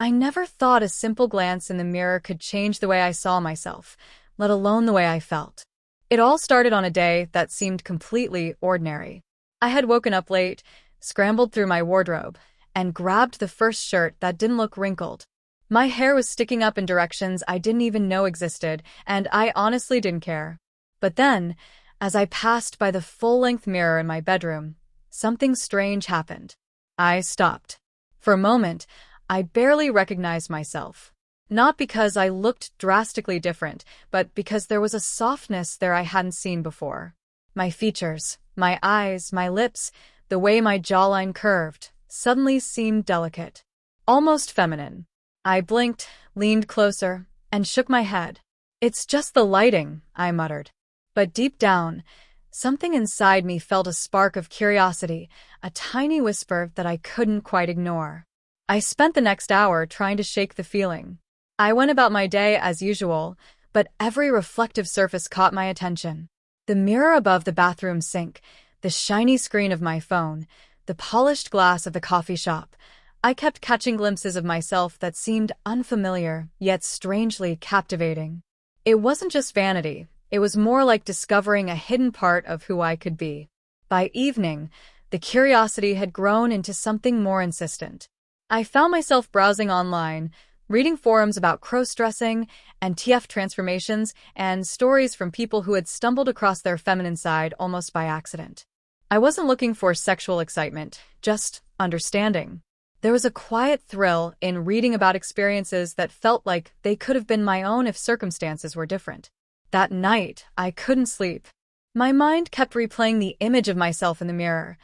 I never thought a simple glance in the mirror could change the way I saw myself, let alone the way I felt. It all started on a day that seemed completely ordinary. I had woken up late, scrambled through my wardrobe, and grabbed the first shirt that didn't look wrinkled. My hair was sticking up in directions I didn't even know existed, and I honestly didn't care. But then, as I passed by the full-length mirror in my bedroom, something strange happened. I stopped. For a moment, I barely recognized myself. Not because I looked drastically different, but because there was a softness there I hadn't seen before. My features, my eyes, my lips, the way my jawline curved, suddenly seemed delicate. Almost feminine. I blinked, leaned closer, and shook my head. "It's just the lighting," I muttered. But deep down, something inside me felt a spark of curiosity, a tiny whisper that I couldn't quite ignore. I spent the next hour trying to shake the feeling. I went about my day as usual, but every reflective surface caught my attention. The mirror above the bathroom sink, the shiny screen of my phone, the polished glass of the coffee shop. I kept catching glimpses of myself that seemed unfamiliar, yet strangely captivating. It wasn't just vanity, it was more like discovering a hidden part of who I could be. By evening, the curiosity had grown into something more insistent. I found myself browsing online, reading forums about crossdressing and TF transformations and stories from people who had stumbled across their feminine side almost by accident. I wasn't looking for sexual excitement, just understanding. There was a quiet thrill in reading about experiences that felt like they could have been my own if circumstances were different. That night, I couldn't sleep. My mind kept replaying the image of myself in the mirror.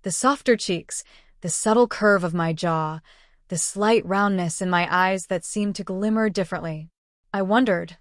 The softer cheeks, the subtle curve of my jaw, the slight roundness in my eyes that seemed to glimmer differently. I wondered,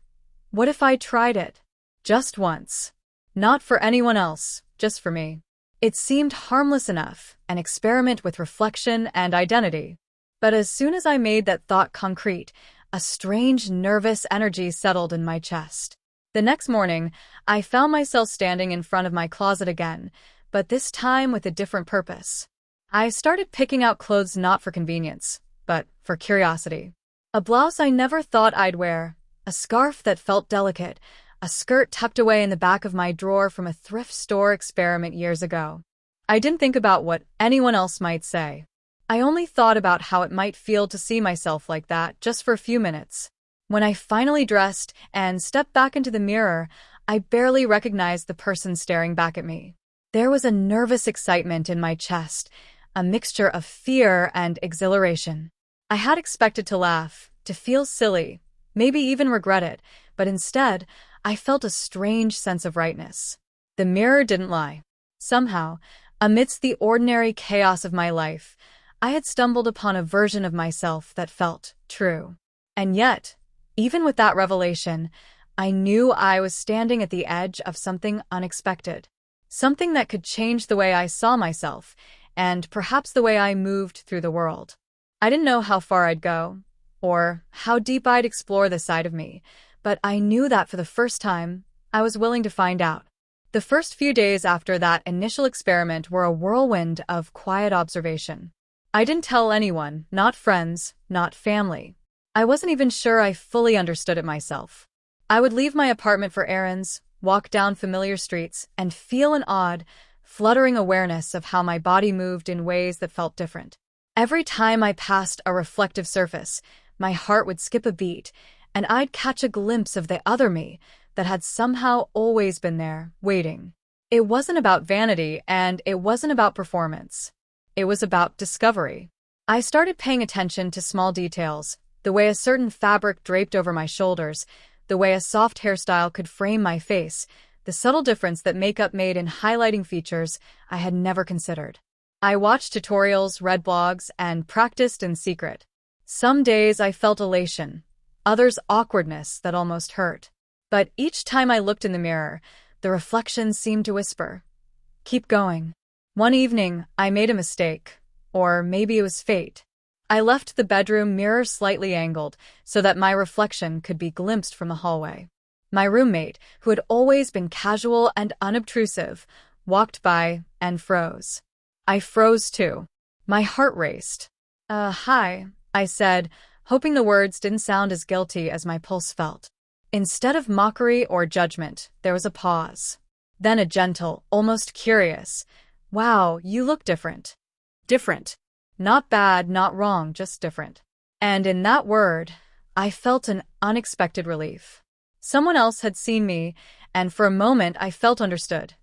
what if I tried it? Just once. Not for anyone else, just for me. It seemed harmless enough, an experiment with reflection and identity. But as soon as I made that thought concrete, a strange, nervous energy settled in my chest. The next morning, I found myself standing in front of my closet again, but this time with a different purpose. I started picking out clothes not for convenience, but for curiosity. A blouse I never thought I'd wear, a scarf that felt delicate, a skirt tucked away in the back of my drawer from a thrift store experiment years ago. I didn't think about what anyone else might say. I only thought about how it might feel to see myself like that just for a few minutes. When I finally dressed and stepped back into the mirror, I barely recognized the person staring back at me. There was a nervous excitement in my chest, a mixture of fear and exhilaration. I had expected to laugh, to feel silly, maybe even regret it, but instead, I felt a strange sense of rightness. The mirror didn't lie. Somehow, amidst the ordinary chaos of my life, I had stumbled upon a version of myself that felt true. And yet, even with that revelation, I knew I was standing at the edge of something unexpected. Something that could change the way I saw myself, and perhaps the way I moved through the world. I didn't know how far I'd go, or how deep I'd explore this side of me, but I knew that for the first time, I was willing to find out. The first few days after that initial experiment were a whirlwind of quiet observation. I didn't tell anyone, not friends, not family. I wasn't even sure I fully understood it myself. I would leave my apartment for errands, walk down familiar streets, and feel an odd, fluttering awareness of how my body moved in ways that felt different. Every time I passed a reflective surface, my heart would skip a beat, and I'd catch a glimpse of the other me that had somehow always been there, waiting. It wasn't about vanity, and it wasn't about performance. It was about discovery. I started paying attention to small details, the way a certain fabric draped over my shoulders, the way a soft hairstyle could frame my face, the subtle difference that makeup made in highlighting features I had never considered. I watched tutorials, read blogs, and practiced in secret. Some days I felt elation, others awkwardness that almost hurt. But each time I looked in the mirror, the reflection seemed to whisper, "Keep going." One evening, I made a mistake, or maybe it was fate. I left the bedroom mirror slightly angled so that my reflection could be glimpsed from the hallway. My roommate, who had always been casual and unobtrusive, walked by and froze. I froze too. My heart raced. Hi," I said, hoping the words didn't sound as guilty as my pulse felt. Instead of mockery or judgment, there was a pause. Then a gentle, almost curious, "Wow, you look different." Different. Not bad, not wrong, just different. And in that word, I felt an unexpected relief. Someone else had seen me, and for a moment I felt understood.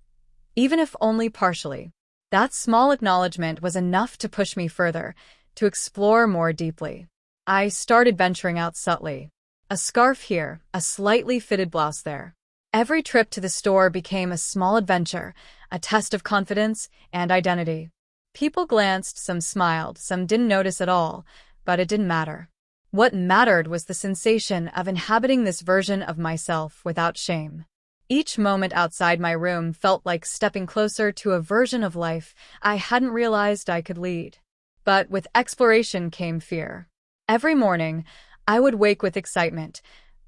Even if only partially. That small acknowledgement was enough to push me further, to explore more deeply. I started venturing out subtly. A scarf here, a slightly fitted blouse there. Every trip to the store became a small adventure, a test of confidence and identity. People glanced, some smiled, some didn't notice at all, but it didn't matter. What mattered was the sensation of inhabiting this version of myself without shame. Each moment outside my room felt like stepping closer to a version of life I hadn't realized I could lead. But with exploration came fear. Every morning, I would wake with excitement,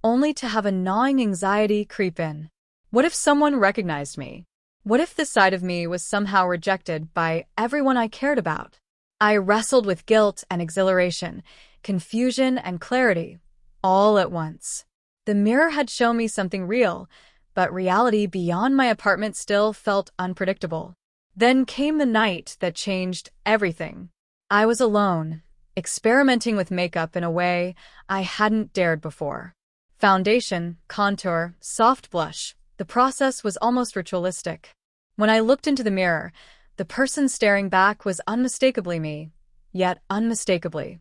only to have a gnawing anxiety creep in. What if someone recognized me? What if this side of me was somehow rejected by everyone I cared about? I wrestled with guilt and exhilaration, confusion and clarity, all at once. The mirror had shown me something real, but reality beyond my apartment still felt unpredictable. Then came the night that changed everything. I was alone, experimenting with makeup in a way I hadn't dared before. Foundation, contour, soft blush. The process was almost ritualistic. When I looked into the mirror, the person staring back was unmistakably me, yet unmistakably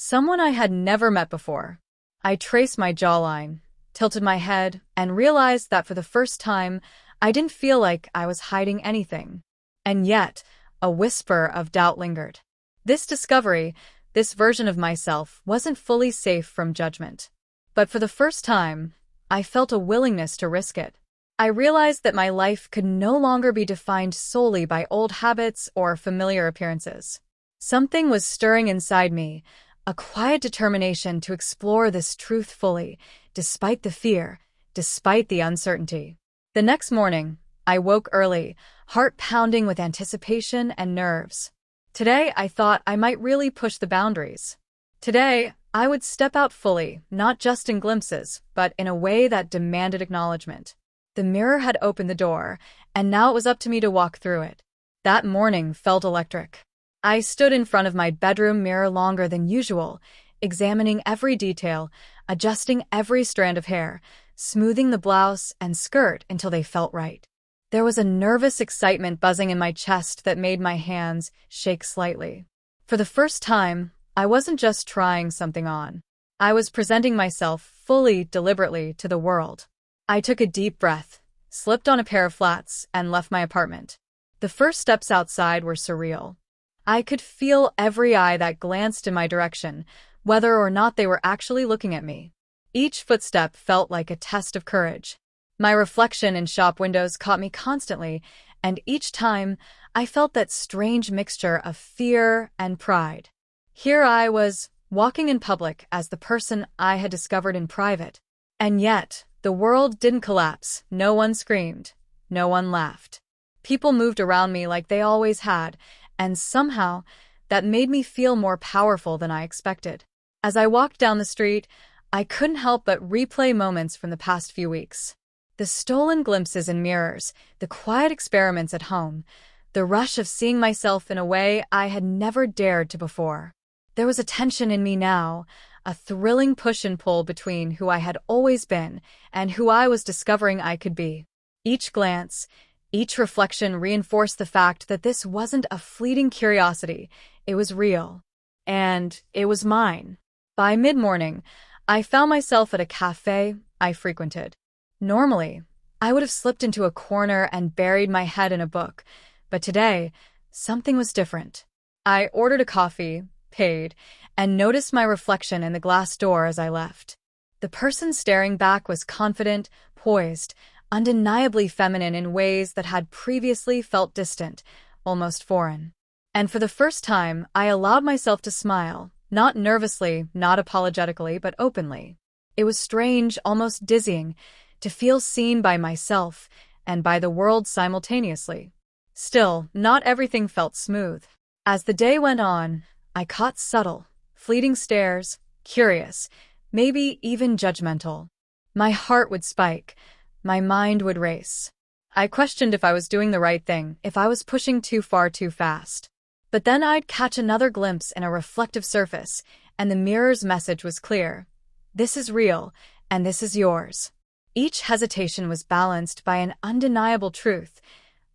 someone I had never met before. I traced my jawline, tilted my head, and realized that for the first time, I didn't feel like I was hiding anything. And yet, a whisper of doubt lingered. This discovery, this version of myself, wasn't fully safe from judgment. But for the first time, I felt a willingness to risk it. I realized that my life could no longer be defined solely by old habits or familiar appearances. Something was stirring inside me, a quiet determination to explore this truth fully, despite the fear, despite the uncertainty. The next morning, I woke early, heart pounding with anticipation and nerves. Today, I thought I might really push the boundaries. Today, I would step out fully, not just in glimpses, but in a way that demanded acknowledgement. The mirror had opened the door, and now it was up to me to walk through it. That morning felt electric. I stood in front of my bedroom mirror longer than usual, examining every detail, adjusting every strand of hair, smoothing the blouse and skirt until they felt right. There was a nervous excitement buzzing in my chest that made my hands shake slightly. For the first time, I wasn't just trying something on. I was presenting myself fully, deliberately to the world. I took a deep breath, slipped on a pair of flats, and left my apartment. The first steps outside were surreal. I could feel every eye that glanced in my direction, whether or not they were actually looking at me. Each footstep felt like a test of courage. My reflection in shop windows caught me constantly, and each time I felt that strange mixture of fear and pride. Here I was, walking in public as the person I had discovered in private. And yet, the world didn't collapse. No one screamed. No one laughed. People moved around me like they always had, and somehow, that made me feel more powerful than I expected. As I walked down the street, I couldn't help but replay moments from the past few weeks. The stolen glimpses in mirrors, the quiet experiments at home, the rush of seeing myself in a way I had never dared to before. There was a tension in me now, a thrilling push and pull between who I had always been and who I was discovering I could be. Each glance, each reflection reinforced the fact that this wasn't a fleeting curiosity, it was real. And it was mine. By mid-morning, I found myself at a cafe I frequented. Normally, I would have slipped into a corner and buried my head in a book, but today, something was different. I ordered a coffee, paid, and noticed my reflection in the glass door as I left. The person staring back was confident, poised, undeniably feminine in ways that had previously felt distant, almost foreign. And for the first time, I allowed myself to smile, not nervously, not apologetically, but openly. It was strange, almost dizzying, to feel seen by myself and by the world simultaneously. Still, not everything felt smooth. As the day went on, I caught subtle, fleeting stares, curious, maybe even judgmental. My heart would spike. My mind would race. I questioned if I was doing the right thing, if I was pushing too far too fast. But then I'd catch another glimpse in a reflective surface, and the mirror's message was clear. This is real, and this is yours. Each hesitation was balanced by an undeniable truth.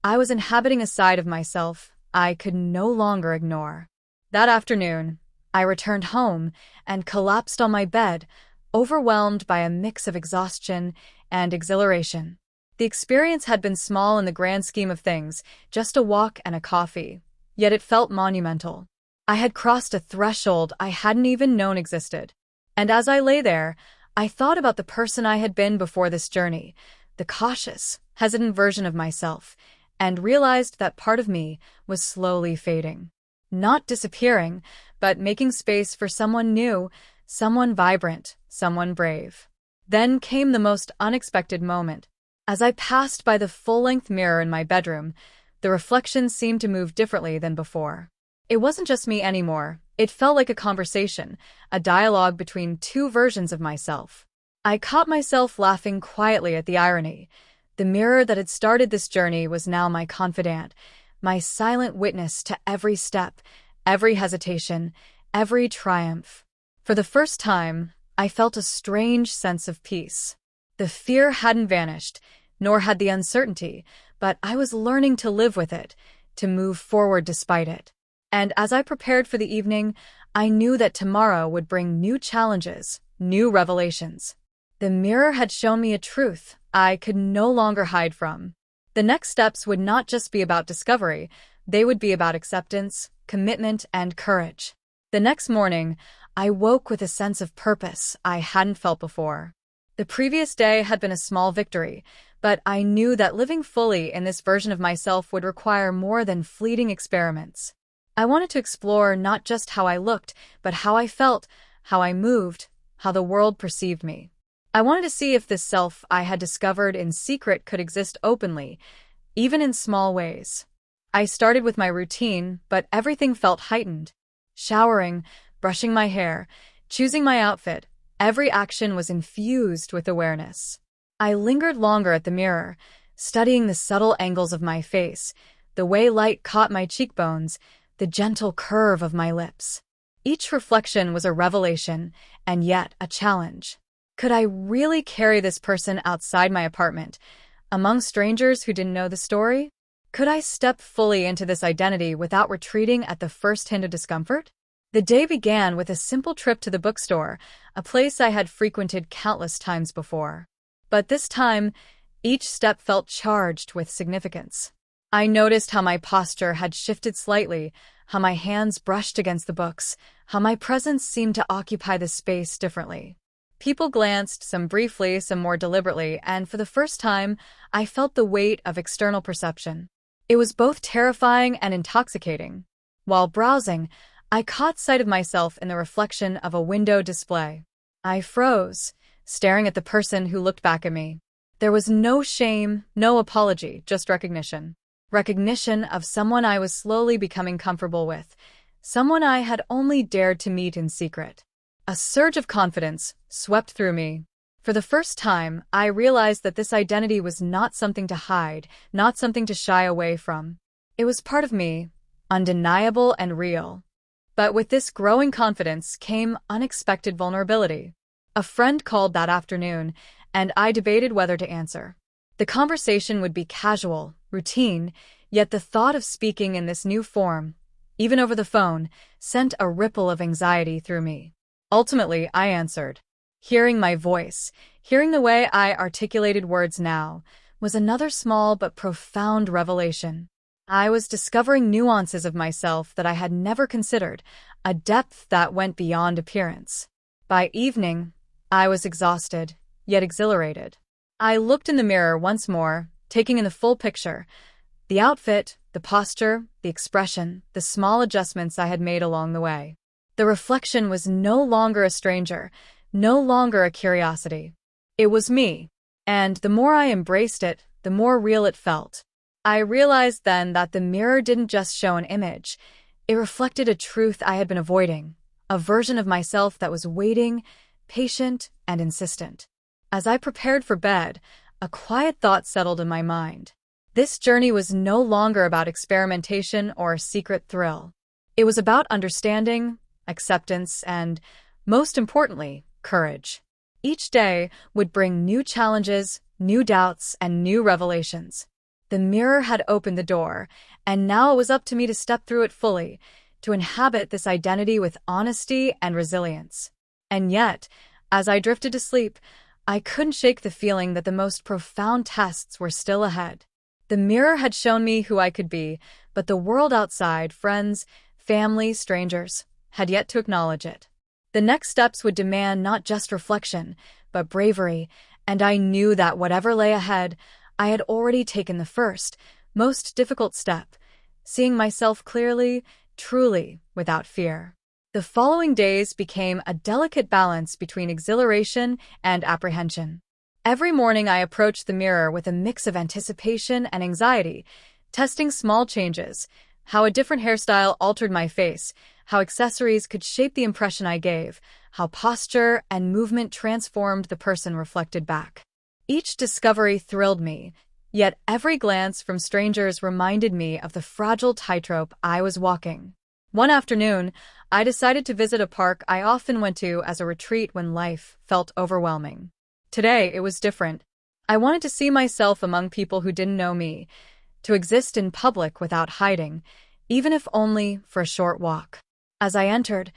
I was inhabiting a side of myself I could no longer ignore. That afternoon, I returned home and collapsed on my bed, overwhelmed by a mix of exhaustion and exhilaration. The experience had been small in the grand scheme of things, just a walk and a coffee, yet it felt monumental. I had crossed a threshold I hadn't even known existed. And as I lay there, I thought about the person I had been before this journey, the cautious, hesitant version of myself, and realized that part of me was slowly fading. Not disappearing, but making space for someone new, someone vibrant, someone brave. Then came the most unexpected moment. As I passed by the full-length mirror in my bedroom, the reflection seemed to move differently than before. It wasn't just me anymore. It felt like a conversation, a dialogue between two versions of myself. I caught myself laughing quietly at the irony. The mirror that had started this journey was now my confidant, my silent witness to every step, every hesitation, every triumph. For the first time, I felt a strange sense of peace. The fear hadn't vanished, nor had the uncertainty, but I was learning to live with it, to move forward despite it. And as I prepared for the evening, I knew that tomorrow would bring new challenges, new revelations. The mirror had shown me a truth I could no longer hide from. The next steps would not just be about discovery, they would be about acceptance, commitment, and courage. The next morning, I woke with a sense of purpose I hadn't felt before. The previous day had been a small victory, but I knew that living fully in this version of myself would require more than fleeting experiments. I wanted to explore not just how I looked, but how I felt, how I moved, how the world perceived me. I wanted to see if this self I had discovered in secret could exist openly, even in small ways. I started with my routine, but everything felt heightened. Showering, brushing my hair, choosing my outfit, every action was infused with awareness. I lingered longer at the mirror, studying the subtle angles of my face, the way light caught my cheekbones, the gentle curve of my lips. Each reflection was a revelation, and yet a challenge. Could I really carry this person outside my apartment, among strangers who didn't know the story? Could I step fully into this identity without retreating at the first hint of discomfort? The day began with a simple trip to the bookstore, a place I had frequented countless times before. But this time, each step felt charged with significance. I noticed how my posture had shifted slightly, how my hands brushed against the books, how my presence seemed to occupy the space differently. People glanced, some briefly, some more deliberately, and for the first time, I felt the weight of external perception. It was both terrifying and intoxicating. While browsing, I caught sight of myself in the reflection of a window display. I froze, staring at the person who looked back at me. There was no shame, no apology, just recognition. Recognition of someone I was slowly becoming comfortable with, someone I had only dared to meet in secret. A surge of confidence swept through me. For the first time, I realized that this identity was not something to hide, not something to shy away from. It was part of me, undeniable and real. But with this growing confidence came unexpected vulnerability. A friend called that afternoon, and I debated whether to answer. The conversation would be casual, routine, yet the thought of speaking in this new form, even over the phone, sent a ripple of anxiety through me. Ultimately, I answered. Hearing my voice, hearing the way I articulated words now, was another small but profound revelation. I was discovering nuances of myself that I had never considered, a depth that went beyond appearance. By evening, I was exhausted, yet exhilarated. I looked in the mirror once more, taking in the full picture. The outfit, the posture, the expression, the small adjustments I had made along the way. The reflection was no longer a stranger, no longer a curiosity. It was me, and the more I embraced it, the more real it felt. I realized then that the mirror didn't just show an image, it reflected a truth I had been avoiding, a version of myself that was waiting, patient, and insistent. As I prepared for bed, a quiet thought settled in my mind. This journey was no longer about experimentation or secret thrill. It was about understanding, acceptance, and, most importantly, courage. Each day would bring new challenges, new doubts, and new revelations. The mirror had opened the door, and now it was up to me to step through it fully, to inhabit this identity with honesty and resilience. And yet, as I drifted to sleep, I couldn't shake the feeling that the most profound tests were still ahead. The mirror had shown me who I could be, but the world outside, friends, family, strangers, had yet to acknowledge it. The next steps would demand not just reflection, but bravery, and I knew that whatever lay ahead, I had already taken the first, most difficult step, seeing myself clearly, truly, without fear. The following days became a delicate balance between exhilaration and apprehension. Every morning I approached the mirror with a mix of anticipation and anxiety, testing small changes, how a different hairstyle altered my face, how accessories could shape the impression I gave, how posture and movement transformed the person reflected back. Each discovery thrilled me, yet every glance from strangers reminded me of the fragile tightrope I was walking. One afternoon, I decided to visit a park I often went to as a retreat when life felt overwhelming. Today, it was different. I wanted to see myself among people who didn't know me, to exist in public without hiding, even if only for a short walk. As I entered,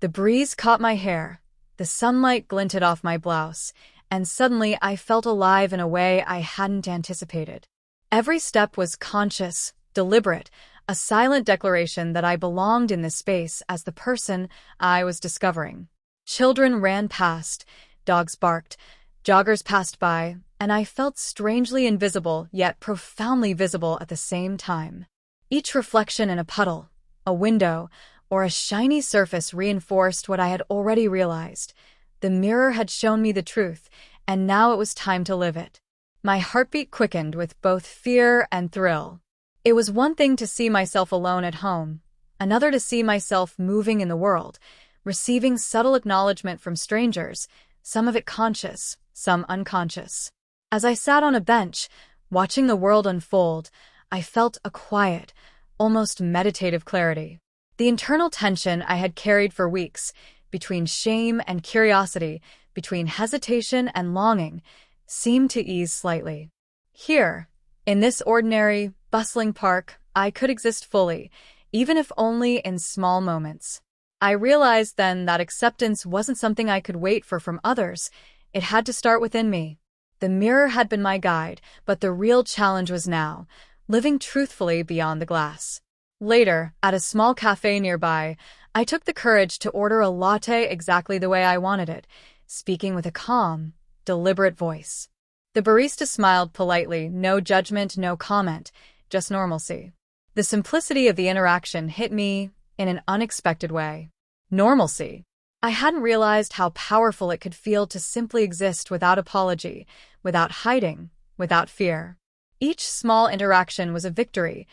the breeze caught my hair, the sunlight glinted off my blouse, and suddenly I felt alive in a way I hadn't anticipated. Every step was conscious, deliberate, a silent declaration that I belonged in this space as the person I was discovering. Children ran past, dogs barked, joggers passed by, and I felt strangely invisible yet profoundly visible at the same time. Each reflection in a puddle, a window, or a shiny surface reinforced what I had already realized. The mirror had shown me the truth, and now it was time to live it. My heartbeat quickened with both fear and thrill. It was one thing to see myself alone at home, another to see myself moving in the world, receiving subtle acknowledgement from strangers, some of it conscious, some unconscious. As I sat on a bench, watching the world unfold, I felt a quiet, almost meditative clarity. The internal tension I had carried for weeks, between shame and curiosity, between hesitation and longing, seemed to ease slightly. Here, in this ordinary, bustling park, I could exist fully, even if only in small moments. I realized then that acceptance wasn't something I could wait for from others. It had to start within me. The mirror had been my guide, but the real challenge was now, living truthfully beyond the glass. Later, at a small cafe nearby, I took the courage to order a latte exactly the way I wanted it, speaking with a calm, deliberate voice. The barista smiled politely, no judgment, no comment, just normalcy. The simplicity of the interaction hit me in an unexpected way. Normalcy. I hadn't realized how powerful it could feel to simply exist without apology, without hiding, without fear. Each small interaction was a victory,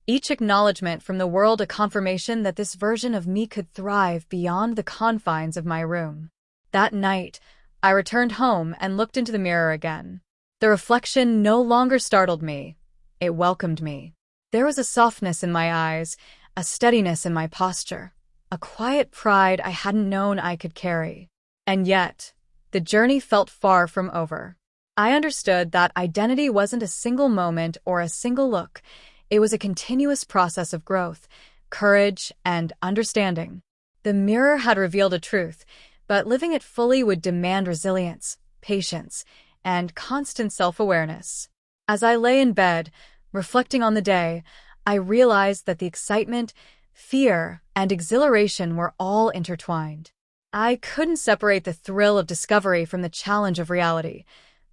each acknowledgement from the world a confirmation that this version of me could thrive beyond the confines of my room. That night, I returned home and looked into the mirror again. The reflection no longer startled me. It welcomed me. There was a softness in my eyes, a steadiness in my posture, a quiet pride I hadn't known I could carry. And yet, the journey felt far from over. I understood that identity wasn't a single moment or a single look. It was a continuous process of growth, courage, and understanding. The mirror had revealed a truth, but living it fully would demand resilience, patience, and constant self-awareness. As I lay in bed, reflecting on the day, I realized that the excitement, fear, and exhilaration were all intertwined. I couldn't separate the thrill of discovery from the challenge of reality.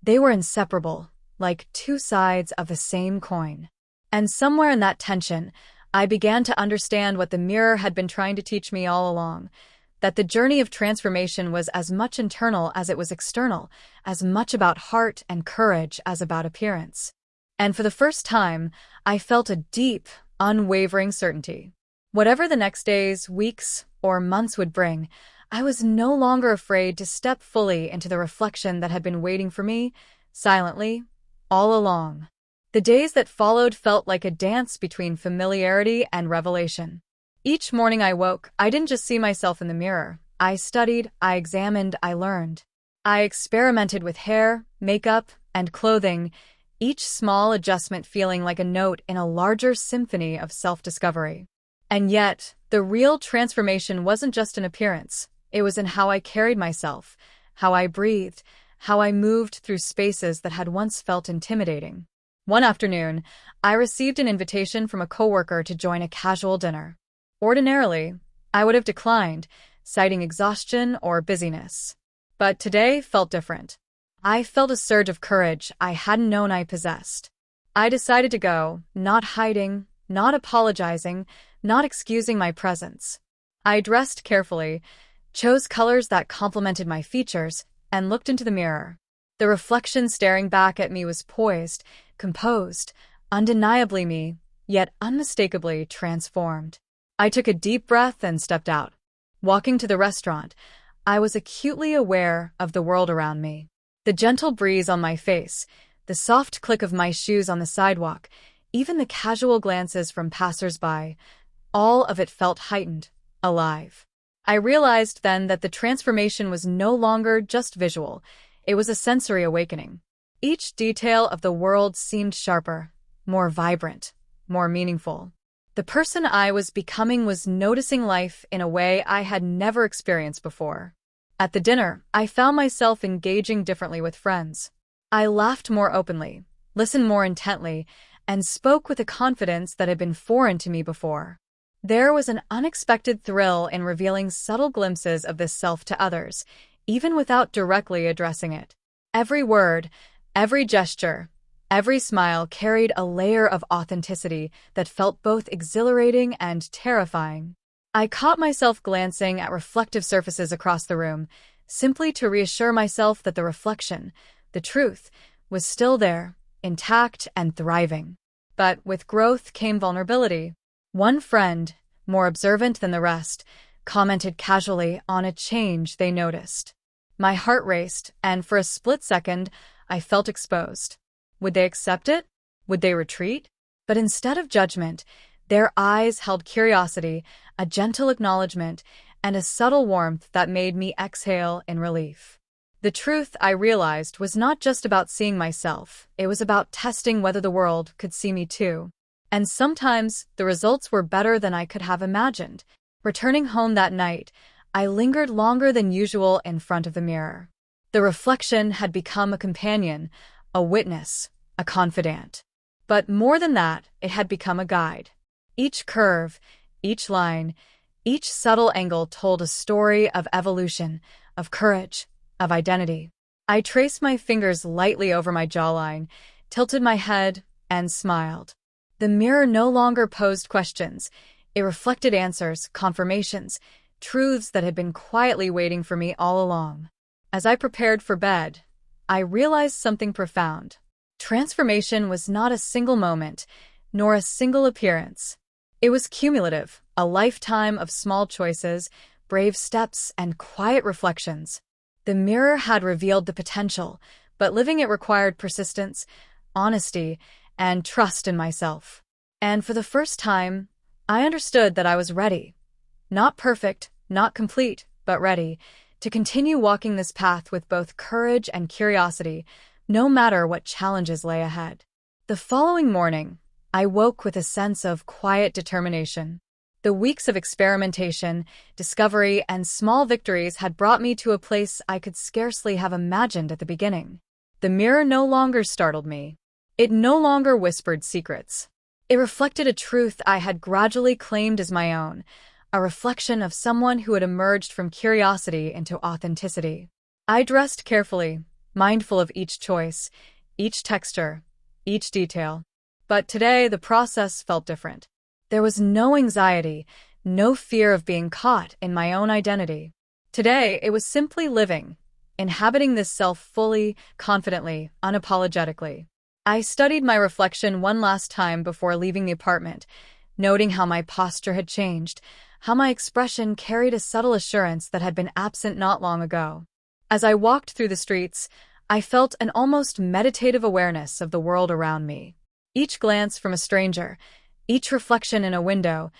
They were inseparable, like two sides of the same coin. And somewhere in that tension, I began to understand what the mirror had been trying to teach me all along, that the journey of transformation was as much internal as it was external, as much about heart and courage as about appearance. And for the first time, I felt a deep, unwavering certainty. Whatever the next days, weeks, or months would bring, I was no longer afraid to step fully into the reflection that had been waiting for me, silently, all along. The days that followed felt like a dance between familiarity and revelation. Each morning I woke, I didn't just see myself in the mirror. I studied, I examined, I learned. I experimented with hair, makeup, and clothing, each small adjustment feeling like a note in a larger symphony of self-discovery. And yet, the real transformation wasn't just in appearance. It was in how I carried myself, how I breathed, how I moved through spaces that had once felt intimidating. One afternoon, I received an invitation from a coworker to join a casual dinner. Ordinarily, I would have declined, citing exhaustion or busyness. But today felt different. I felt a surge of courage I hadn't known I possessed. I decided to go, not hiding, not apologizing, not excusing my presence. I dressed carefully, chose colors that complemented my features, and looked into the mirror. The reflection staring back at me was poised, composed, undeniably me, yet unmistakably transformed. I took a deep breath and stepped out. Walking to the restaurant, I was acutely aware of the world around me. The gentle breeze on my face, the soft click of my shoes on the sidewalk, even the casual glances from passers-by, all of it felt heightened, alive. I realized then that the transformation was no longer just visual, it was a sensory awakening. Each detail of the world seemed sharper, more vibrant, more meaningful. The person I was becoming was noticing life in a way I had never experienced before. At the dinner, I found myself engaging differently with friends. I laughed more openly, listened more intently, and spoke with a confidence that had been foreign to me before. There was an unexpected thrill in revealing subtle glimpses of this self to others, even without directly addressing it. Every word, every gesture, every smile carried a layer of authenticity that felt both exhilarating and terrifying. I caught myself glancing at reflective surfaces across the room, simply to reassure myself that the reflection, the truth, was still there, intact and thriving. But with growth came vulnerability. One friend, more observant than the rest, commented casually on a change they noticed. My heart raced, and for a split second, I felt exposed. Would they accept it? Would they retreat? But instead of judgment, their eyes held curiosity, a gentle acknowledgement, and a subtle warmth that made me exhale in relief. The truth, I realized, was not just about seeing myself, it was about testing whether the world could see me too. And sometimes, the results were better than I could have imagined. Returning home that night, I lingered longer than usual in front of the mirror. The reflection had become a companion, a witness, a confidant. But more than that, it had become a guide. Each curve, each line, each subtle angle told a story of evolution, of courage, of identity. I traced my fingers lightly over my jawline, tilted my head, and smiled. The mirror no longer posed questions. It reflected answers, confirmations, truths that had been quietly waiting for me all along. As I prepared for bed, I realized something profound. Transformation was not a single moment, nor a single appearance. It was cumulative, a lifetime of small choices, brave steps, and quiet reflections. The mirror had revealed the potential, but living it required persistence, honesty, and trust in myself. And for the first time, I understood that I was ready. Not perfect, not complete, but ready to continue walking this path with both courage and curiosity, no matter what challenges lay ahead. The following morning, I woke with a sense of quiet determination. The weeks of experimentation, discovery, and small victories had brought me to a place I could scarcely have imagined at the beginning. The mirror no longer startled me. It no longer whispered secrets. It reflected a truth I had gradually claimed as my own, a reflection of someone who had emerged from curiosity into authenticity. I dressed carefully, mindful of each choice, each texture, each detail. But today, the process felt different. There was no anxiety, no fear of being caught in my own identity. Today, it was simply living, inhabiting this self fully, confidently, unapologetically. I studied my reflection one last time before leaving the apartment, noting how my posture had changed, how my expression carried a subtle assurance that had been absent not long ago. As I walked through the streets, I felt an almost meditative awareness of the world around me. Each glance from a stranger, each reflection in a window,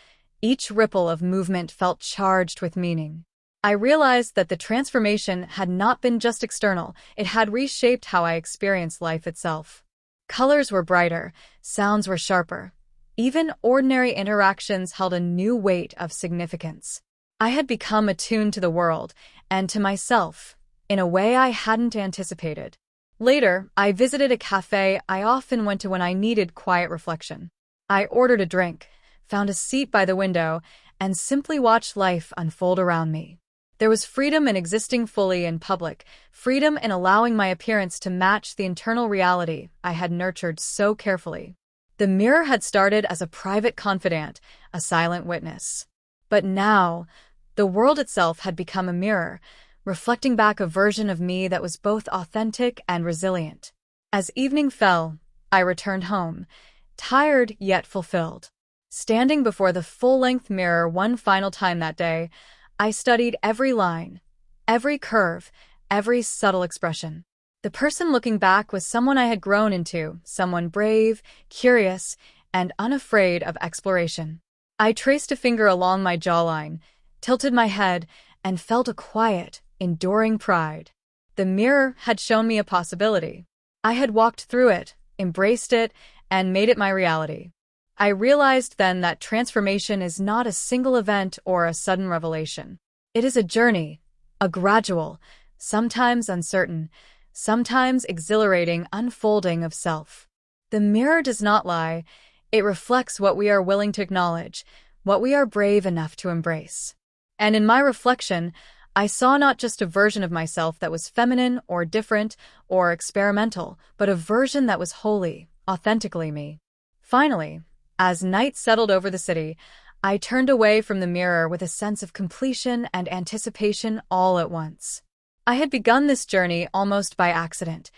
each ripple of movement felt charged with meaning. I realized that the transformation had not been just external, it had reshaped how I experienced life itself. Colors were brighter, sounds were sharper. Even ordinary interactions held a new weight of significance. I had become attuned to the world, and to myself, in a way I hadn't anticipated. Later, I visited a cafe I often went to when I needed quiet reflection. I ordered a drink, found a seat by the window, and simply watched life unfold around me. There was freedom in existing fully in public, freedom in allowing my appearance to match the internal reality I had nurtured so carefully. The mirror had started as a private confidant, a silent witness. But now, the world itself had become a mirror, reflecting back a version of me that was both authentic and resilient. As evening fell, I returned home, tired yet fulfilled. Standing before the full-length mirror one final time that day, I studied every line, every curve, every subtle expression. The person looking back was someone I had grown into, someone brave, curious, and unafraid of exploration. I traced a finger along my jawline, tilted my head, and felt a quiet, enduring pride. The mirror had shown me a possibility. I had walked through it, embraced it, and made it my reality. I realized then that transformation is not a single event or a sudden revelation. It is a journey, a gradual, sometimes uncertain, sometimes exhilarating unfolding of self. The mirror does not lie. It reflects what we are willing to acknowledge, what we are brave enough to embrace. And in my reflection, I saw not just a version of myself that was feminine or different or experimental, but a version that was wholly, authentically me. Finally, as night settled over the city, I turned away from the mirror with a sense of completion and anticipation all at once. I had begun this journey almost by accident,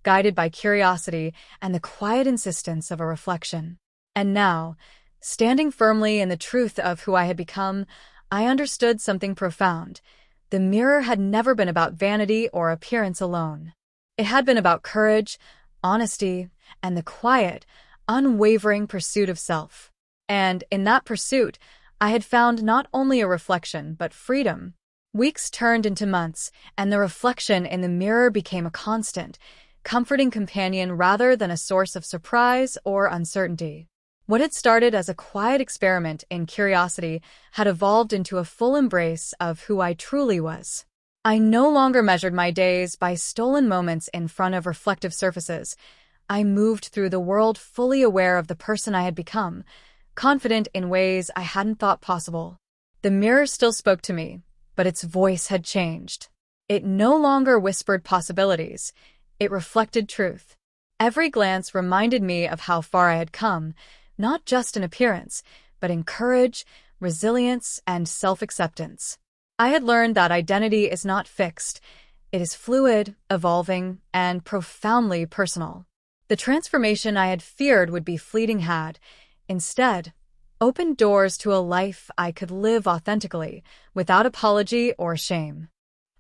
guided by curiosity and the quiet insistence of a reflection. And now, standing firmly in the truth of who I had become, I understood something profound. The mirror had never been about vanity or appearance alone. It had been about courage, honesty, and the quiet, unwavering pursuit of self. And in that pursuit, I had found not only a reflection, but freedom. Weeks turned into months, and the reflection in the mirror became a constant, comforting companion rather than a source of surprise or uncertainty. What had started as a quiet experiment in curiosity had evolved into a full embrace of who I truly was. I no longer measured my days by stolen moments in front of reflective surfaces. I moved through the world fully aware of the person I had become, confident in ways I hadn't thought possible. The mirror still spoke to me, but its voice had changed. It no longer whispered possibilities. It reflected truth. Every glance reminded me of how far I had come, not just in appearance, but in courage, resilience, and self-acceptance. I had learned that identity is not fixed. It is fluid, evolving, and profoundly personal. The transformation I had feared would be fleeting had, instead, opened doors to a life I could live authentically, without apology or shame.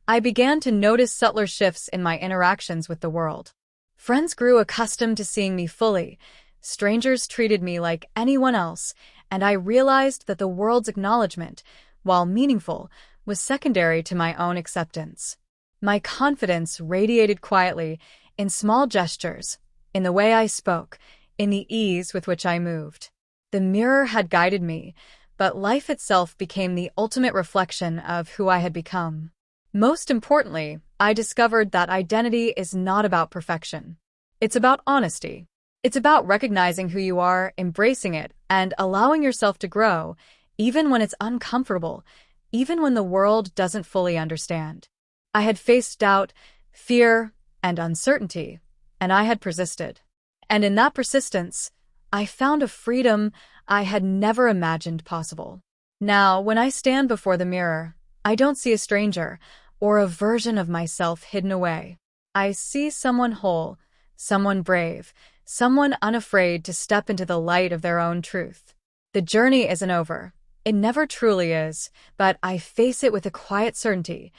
I began to notice subtler shifts in my interactions with the world. Friends grew accustomed to seeing me fully, strangers treated me like anyone else, and I realized that the world's acknowledgement, while meaningful, was secondary to my own acceptance. My confidence radiated quietly, in small gestures, in the way I spoke, in the ease with which I moved. The mirror had guided me, but life itself became the ultimate reflection of who I had become. Most importantly, I discovered that identity is not about perfection. It's about honesty. It's about recognizing who you are, embracing it, and allowing yourself to grow, even when it's uncomfortable, even when the world doesn't fully understand. I had faced doubt, fear, and uncertainty, and I had persisted. And in that persistence, I found a freedom I had never imagined possible. Now, when I stand before the mirror, I don't see a stranger or a version of myself hidden away. I see someone whole, someone brave, someone unafraid to step into the light of their own truth. The journey isn't over. It never truly is, but I face it with a quiet certainty.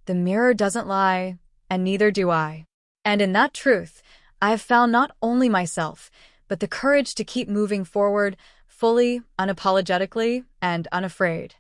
The mirror doesn't lie, and neither do I. And in that truth, I have found not only myself, but the courage to keep moving forward fully, unapologetically, and unafraid.